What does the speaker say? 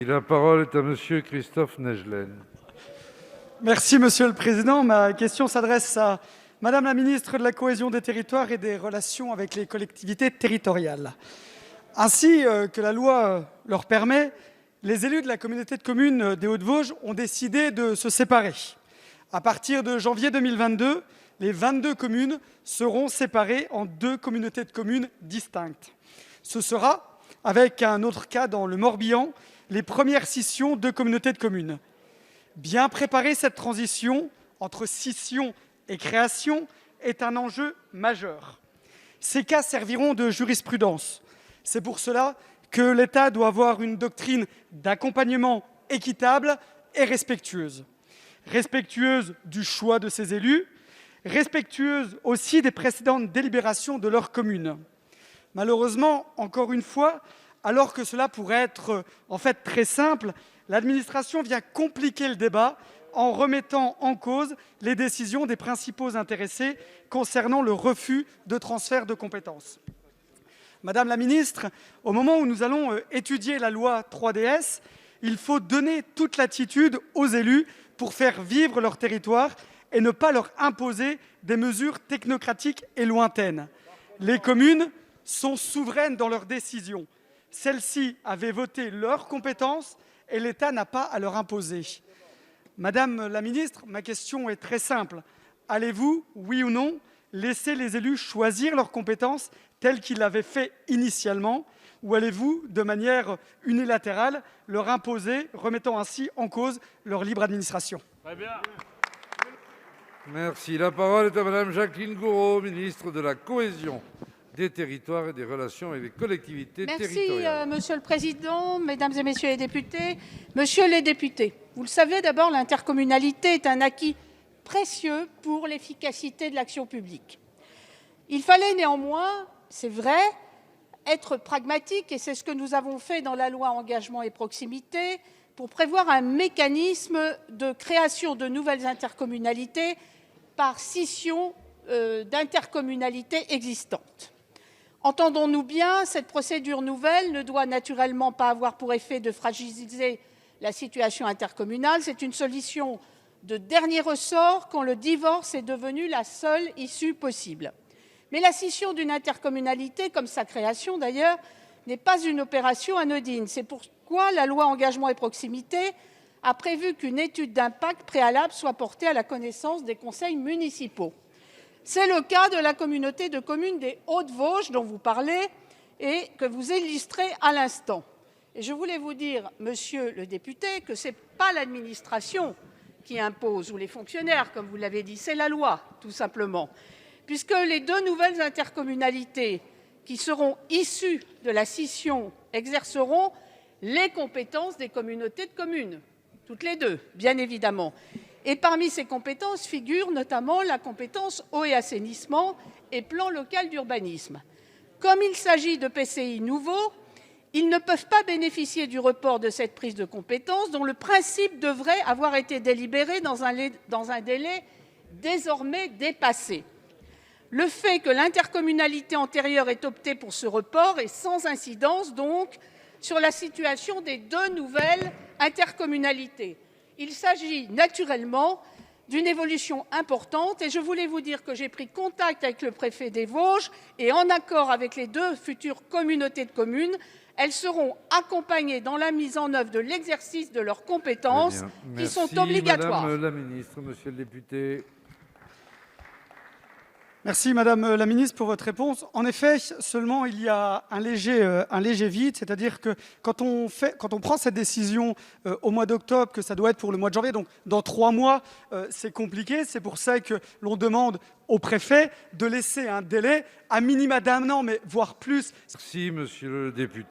La parole est à Monsieur Christophe Naegelen. Merci Monsieur le Président. Ma question s'adresse à Madame la ministre de la Cohésion des territoires et des relations avec les collectivités territoriales. Ainsi que la loi leur permet, les élus de la communauté de communes des Hauts-de-Vosges ont décidé de se séparer. À partir de janvier 2022, les 22 communes seront séparées en 2 communautés de communes distinctes. Ce sera, avec un autre cas dans le Morbihan, les premières scissions de communautés de communes. Bien préparer cette transition entre scission et création est un enjeu majeur. Ces cas serviront de jurisprudence. C'est pour cela que l'État doit avoir une doctrine d'accompagnement équitable et respectueuse. Respectueuse du choix de ses élus, respectueuse aussi des précédentes délibérations de leur commune. Malheureusement, encore une fois, alors que cela pourrait être en fait très simple, l'administration vient compliquer le débat en remettant en cause les décisions des principaux intéressés concernant le refus de transfert de compétences. Madame la ministre, au moment où nous allons étudier la loi 3DS, il faut donner toute latitude aux élus pour faire vivre leur territoire et ne pas leur imposer des mesures technocratiques et lointaines. Les communes sont souveraines dans leurs décisions. Celles-ci avaient voté leurs compétences et l'État n'a pas à leur imposer. Madame la ministre, ma question est très simple. Allez-vous, oui ou non, laisser les élus choisir leurs compétences telles qu'ils l'avaient fait initialement, ou allez-vous, de manière unilatérale, leur imposer, remettant ainsi en cause leur libre administration? Très bien. Merci. La parole est à Madame Jacqueline Gourault, ministre de la Cohésion des territoires et des relations avec les collectivités territoriales. Merci, Monsieur le Président, Mesdames et Messieurs les députés. Monsieur les députés, vous le savez d'abord, l'intercommunalité est un acquis précieux pour l'efficacité de l'action publique. Il fallait néanmoins, c'est vrai, être pragmatique, et c'est ce que nous avons fait dans la loi Engagement et Proximité, pour prévoir un mécanisme de création de nouvelles intercommunalités par scission d'intercommunalités existantes. Entendons-nous bien, cette procédure nouvelle ne doit naturellement pas avoir pour effet de fragiliser la situation intercommunale. C'est une solution de dernier ressort quand le divorce est devenu la seule issue possible. Mais la scission d'une intercommunalité, comme sa création d'ailleurs, n'est pas une opération anodine. C'est pourquoi la loi Engagement et Proximité a prévu qu'une étude d'impact préalable soit portée à la connaissance des conseils municipaux. C'est le cas de la communauté de communes des Hauts-de-Vosges dont vous parlez et que vous illustrez à l'instant. Et je voulais vous dire, monsieur le député, que ce n'est pas l'administration qui impose, ou les fonctionnaires, comme vous l'avez dit, c'est la loi, tout simplement. Puisque les 2 nouvelles intercommunalités qui seront issues de la scission exerceront les compétences des communautés de communes, toutes les 2, bien évidemment. Et parmi ces compétences figure notamment la compétence eau et assainissement et plan local d'urbanisme. Comme il s'agit de PCI nouveaux, ils ne peuvent pas bénéficier du report de cette prise de compétence dont le principe devrait avoir été délibéré dans un délai désormais dépassé. Le fait que l'intercommunalité antérieure ait opté pour ce report est sans incidence donc sur la situation des 2 nouvelles intercommunalités. Il s'agit naturellement d'une évolution importante et je voulais vous dire que j'ai pris contact avec le préfet des Vosges et en accord avec les 2 futures communautés de communes, elles seront accompagnées dans la mise en œuvre de l'exercice de leurs compétences qui sont obligatoires. Madame la ministre, monsieur le député. Merci Madame la ministre pour votre réponse. En effet, seulement il y a un léger vide, c'est-à-dire que quand on prend cette décision au mois d'octobre, que ça doit être pour le mois de janvier, donc dans 3 mois, c'est compliqué. C'est pour ça que l'on demande au préfet de laisser un délai à minima d'1 an, mais voire plus. Merci monsieur le député.